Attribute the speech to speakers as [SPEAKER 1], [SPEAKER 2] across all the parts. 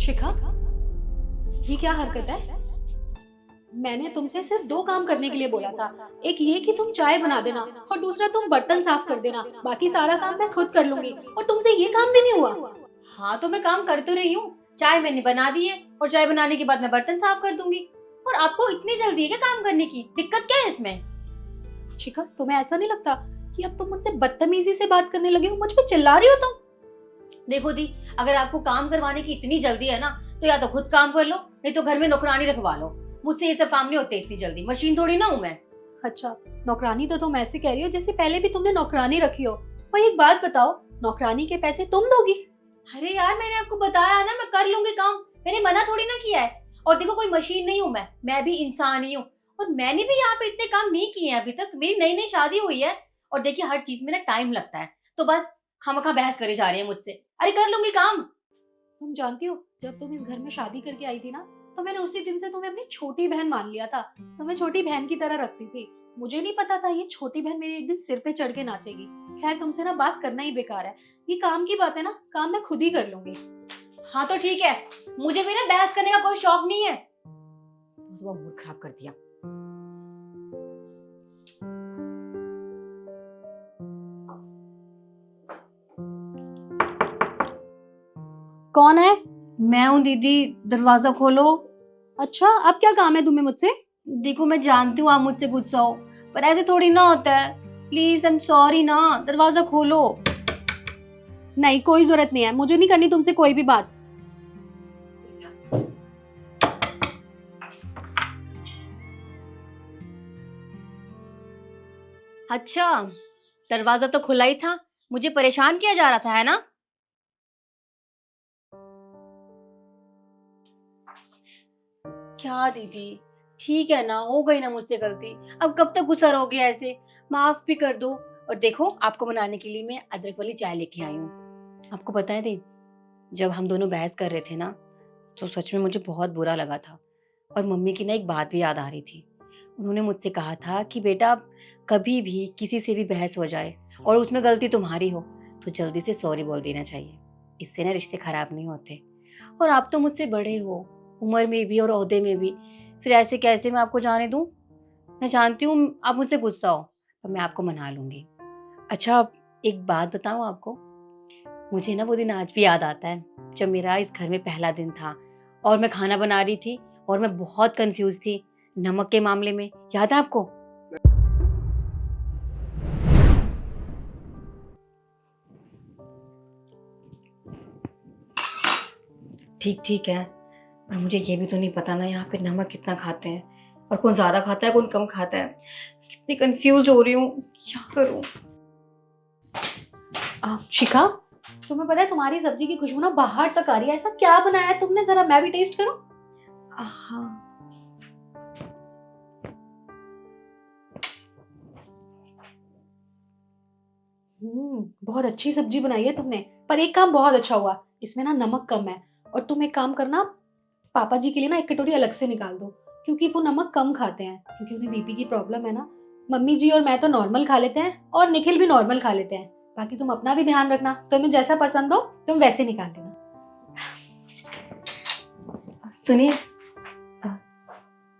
[SPEAKER 1] शिखा, ये क्या हरकत है? मैंने तुमसे सिर्फ 2 काम करने के लिए बोला था। एक ये कि तुम चाय बना देना और दूसरा तुम बर्तन साफ कर देना। बाकी सारा काम मैं खुद कर लूंगी और तुमसे ये काम भी नहीं हुआ।
[SPEAKER 2] हाँ तो मैं काम कर तो रही हूँ। चाय मैंने बना दी है और चाय बनाने के बाद मैं बर्तन साफ कर दूंगी। और आपको इतनी जल्दी है क्या काम करने की? दिक्कत क्या है इसमें?
[SPEAKER 1] शिखा, तुम्हें ऐसा नहीं लगता कि अब तुम मुझसे बदतमीजी से बात करने लगे हो? मुझ पे चिल्ला रही हो तुम?
[SPEAKER 2] देखो दी, अगर आपको काम करवाने की इतनी जल्दी है ना तो या तो खुद काम कर लो, नहीं तो घर में नौकरानी रखवा लो। मुझसे ये सब काम नहीं होते इतनी जल्दी, मशीन थोड़ी ना हूँ मैं।
[SPEAKER 1] अच्छा, नौकरानी तो तुम ऐसे कह रही हो जैसे पहले भी तुमने नौकरानी रखी हो। पर एक बात बताओ, नौकरानी के पैसे तुम दोगी?
[SPEAKER 2] अरे यार, मैंने आपको बताया ना, मैं कर लूंगी काम। मैंने मना थोड़ी ना किया है। और देखो, कोई मशीन नहीं हूँ मैं भी इंसान ही हूँ। और मैंने भी यहाँ पे इतने काम नहीं किए हैं अभी तक। मेरी नई नई शादी हुई है और देखिए हर चीज में ना टाइम लगता है। तो बस खामखा बहस करे जा रही है मुझसे। अरे कर लूंगी काम।
[SPEAKER 1] तुम जानती हो, जब तुम इस घर में शादी करके आई थी ना, तो मैंने उसी दिन से तुम्हें अपनी छोटी बहन मान लिया था। तुम्हें छोटी बहन की तरह रखती थी। मुझे नहीं पता था ये छोटी बहन मेरी एक दिन सिर पे चढ़ के नाचेगी। खैर, तुमसे ना बात करना ही बेकार है। ये काम की बात है ना, काम मैं खुद ही कर लूंगी।
[SPEAKER 2] हाँ तो ठीक है, मुझे भी ना बहस करने का कोई शौक नहीं है। सुबह मूड खराब कर दिया।
[SPEAKER 1] कौन है?
[SPEAKER 2] मैं हूँ दीदी, दरवाजा खोलो।
[SPEAKER 1] अच्छा, अब क्या काम है तुम्हें मुझसे?
[SPEAKER 2] देखो, मैं जानती हूँ आप मुझसे गुस्सा हो, पर ऐसे थोड़ी ना होता है। प्लीज, आई एम सॉरी ना, दरवाजा खोलो।
[SPEAKER 1] नहीं, कोई जरूरत नहीं है, मुझे नहीं करनी तुमसे कोई भी बात।
[SPEAKER 2] अच्छा, दरवाजा तो खुला ही था, मुझे परेशान किया जा रहा था, है ना? क्या दीदी, ठीक है ना, हो गई ना मुझसे गलती। अब कब तक गुस्सा रहोगे ऐसे? माफ भी कर दो। और देखो, आपको बनाने के लिए मैं अदरक वाली चाय लेके आई हूँ। आपको पता है दी, जब हम दोनों बहस कर रहे थे ना, तो सच में मुझे बहुत बुरा लगा था। और मम्मी की ना एक बात भी याद आ रही थी। उन्होंने मुझसे कहा था कि बेटा, कभी भी किसी से भी बहस हो जाए और उसमें गलती तुम्हारी हो तो जल्दी से सॉरी बोल देना चाहिए। इससे ना रिश्ते खराब नहीं होते। और आप तो मुझसे बड़े हो, उम्र में भी और ओहदे में भी। फिर ऐसे कैसे मैं आपको जाने दूं? मैं जानती हूँ आप मुझसे गुस्सा हो, पर मैं आपको मना लूंगी। अच्छा, एक बात बताऊं आपको, मुझे ना वो दिन आज भी याद आता है जब मेरा इस घर में पहला दिन था और मैं खाना बना रही थी और मैं बहुत कंफ्यूज थी नमक के मामले में। याद है आपको? ठीक ठीक है, पर मुझे ये भी तो नहीं पता ना यहाँ पे नमक कितना खाते हैं और कौन ज्यादा खाता है कौन कम खाता है। कितनी कंफ्यूज हो रही हूँ, क्या करूँ?
[SPEAKER 1] शिखा, तुम्हें पता है तुम्हारी सब्जी की खुशबू ना बाहर तक आ रही है। ऐसा क्या बनाया है तुमने? जरा मैं भी टेस्ट करूं?
[SPEAKER 2] हाँ,
[SPEAKER 1] बहुत अच्छी सब्जी बनाई है तुमने। पर एक काम बहुत अच्छा हुआ, इसमें ना नमक कम है। और तुम एक काम करना, पापा जी के लिए ना एक कटोरी अलग से निकाल दो, क्योंकि वो नमक कम खाते हैं, क्योंकि उन्हें बीपी की प्रॉब्लम है ना। मम्मी जी और मैं तो नॉर्मल खा लेते हैं और निखिल भी नॉर्मल खा लेते हैं। बाकी तुम अपना भी ध्यान रखना, तुम्हें जैसा पसंद हो तुम वैसे निकाल लेना।
[SPEAKER 2] सुनिए,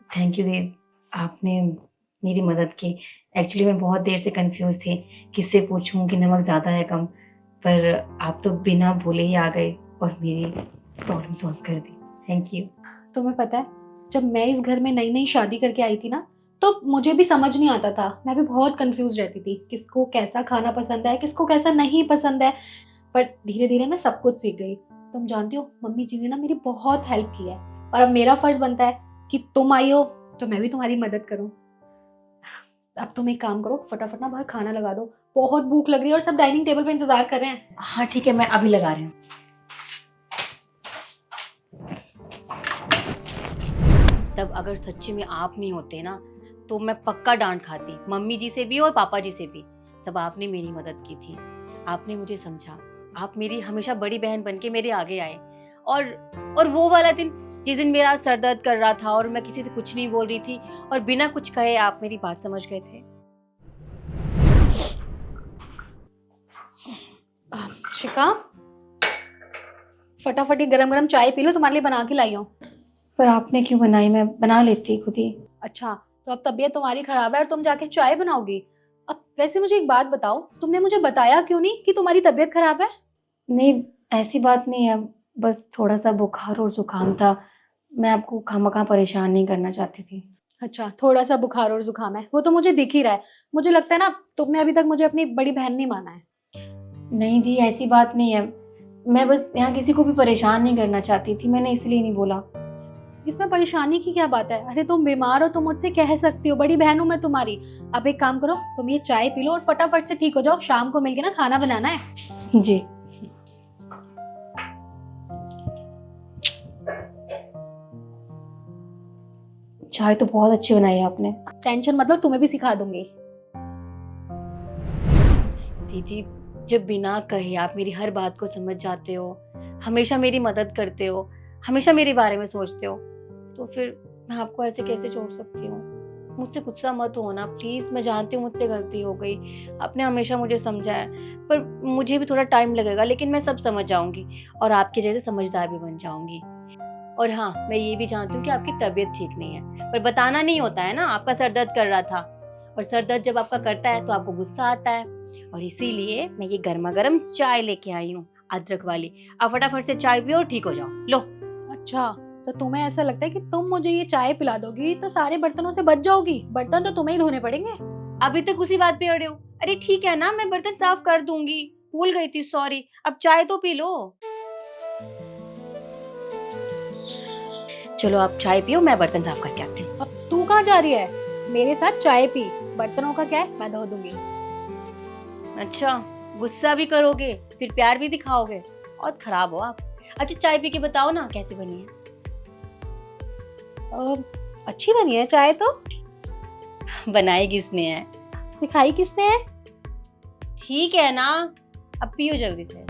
[SPEAKER 2] थैंक यू देव, आपने मेरी मदद की। एक्चुअली मैं बहुत देर से कंफ्यूज थी, किससे पूछूं कि नमक ज़्यादा है कम, पर आप तो बिना बोले ही आ गए और मेरी प्रॉब्लम सॉल्व कर दी। Thank you.
[SPEAKER 1] तुम्हें पता है, जब मैं इस घर में नई नई शादी करके आई थी ना, तो मुझे भी समझ नहीं आता था। मैं भी बहुत कंफ्यूज रहती थी, किसको कैसा खाना पसंद है, किसको कैसा नहीं पसंद है। पर धीरे धीरे मैं सब कुछ सीख गई। तुम जानती हो, मम्मी जी ने ना मेरी बहुत हेल्प की है। और अब मेरा फर्ज बनता है कि तुम आई हो तो मैं भी तुम्हारी मदद करूं। अब तुम एक काम करो, फटाफट ना बाहर खाना लगा दो। बहुत भूख लग रही है और सब डाइनिंग टेबल पे इंतजार कर रहे हैं।
[SPEAKER 2] हाँ ठीक है, मैं अभी लगा रही हूँ। तब अगर सच्ची में आप नहीं होते ना, तो मैं पक्का डांट खाती, मम्मी जी से भी और पापा जी से भी। तब आपने मेरी मदद की थी, आपने मुझे समझा, आप मेरी हमेशा बड़ी बहन बन के मेरे आगे आए। और वो वाला दिन जिस दिन मेरा सर दर्द कर रहा था और मैं किसी से कुछ नहीं बोल रही थी और बिना कुछ कहे आप मेरी बात समझ गए थे।
[SPEAKER 1] शिका, फटाफट गरम गरम चाय पी लो, तुम्हारे लिए बना के लाई हूँ।
[SPEAKER 2] पर आपने क्यों बनाई? मैं बना लेती खुद ही।
[SPEAKER 1] अच्छा, तो अब तबीयत तुम्हारी खराब है और तुम जाके चाय बनाओगी? अब वैसे मुझे एक बात बताओ, तुमने मुझे बताया क्यों नहीं कि तुम्हारी तबीयत खराब है?
[SPEAKER 2] नहीं, ऐसी बात नहीं है, बस थोड़ा सा बुखार और जुकाम था। मैं आपको खामखा परेशान नहीं करना चाहती थी।
[SPEAKER 1] अच्छा, थोड़ा सा बुखार और जुकाम है, वो तो मुझे दिख ही रहा है। मुझे लगता है ना तुमने अभी तक मुझे अपनी बड़ी बहन नहीं माना है।
[SPEAKER 2] नहीं दी, ऐसी बात नहीं है। मैं बस यहाँ किसी को भी परेशान नहीं करना चाहती थी, मैंने इसलिए नहीं बोला।
[SPEAKER 1] इसमें परेशानी की क्या बात है? अरे तुम बीमार हो, तुम मुझसे कह सकती हो, बड़ी बहन हूं मैं तुम्हारी। अब एक काम करो, तुम ये चाय पी लो और फटाफट से ठीक हो जाओ, शाम को मिलके ना खाना बनाना है।
[SPEAKER 2] जी। चाय तो बहुत अच्छी बनाई है आपने।
[SPEAKER 1] टेंशन मतलब तुम्हें भी सिखा दूंगी।
[SPEAKER 2] दीदी, जब बिना कहे आप मेरी हर बात को समझ जाते हो, हमेशा मेरी मदद करते हो, हमेशा मेरे बारे में सोचते हो, तो फिर मैं आपको ऐसे कैसे छोड़ सकती हूँ? मुझसे गुस्सा मत होना प्लीज। मैं जानती हूँ मुझसे गलती हो गई, आपने हमेशा मुझे समझा है, पर मुझे भी थोड़ा टाइम लगेगा, लेकिन मैं सब समझ जाऊंगी और आपके जैसे समझदार भी बन जाऊंगी। और हाँ, मैं ये भी जानती हूँ कि आपकी तबीयत ठीक नहीं है, पर बताना नहीं होता है ना। आपका सर दर्द कर रहा था, और सर दर्द जब आपका करता है तो आपको गुस्सा आता है, और इसीलिए मैं ये गर्मा गर्म चाय लेके आई हूँ, अदरक वाली। आप फटाफट से चाय पियो और ठीक हो जाओ। लो।
[SPEAKER 1] अच्छा, तो तुम्हें ऐसा लगता है कि तुम मुझे ये चाय पिला दोगी तो सारे बर्तनों से बच जाओगी? बर्तन तो तुम्हें ही धोने पड़ेंगे।
[SPEAKER 2] अभी तक उसी बात पे अड़े हो। अरे ठीक है ना, मैं बर्तन साफ कर दूंगी, भूल गई थी, सॉरी। अब चाय तो पी लो। चलो आप चाय पियो, मैं बर्तन साफ करके आती हूँ।
[SPEAKER 1] अब तू कहाँ जा रही है? मेरे साथ चाय पी, बर्तनों का क्या है, मैं धो दूंगी।
[SPEAKER 2] अच्छा, गुस्सा भी करोगे फिर प्यार भी दिखाओगे? बहुत खराब हो आप। अच्छा चाय पी के बताओ ना कैसी बनी है।
[SPEAKER 1] अच्छी बनी है चाय तो।
[SPEAKER 2] बनाई किसने है?
[SPEAKER 1] सिखाई किसने है?
[SPEAKER 2] ठीक है ना, अब पियो जल्दी से।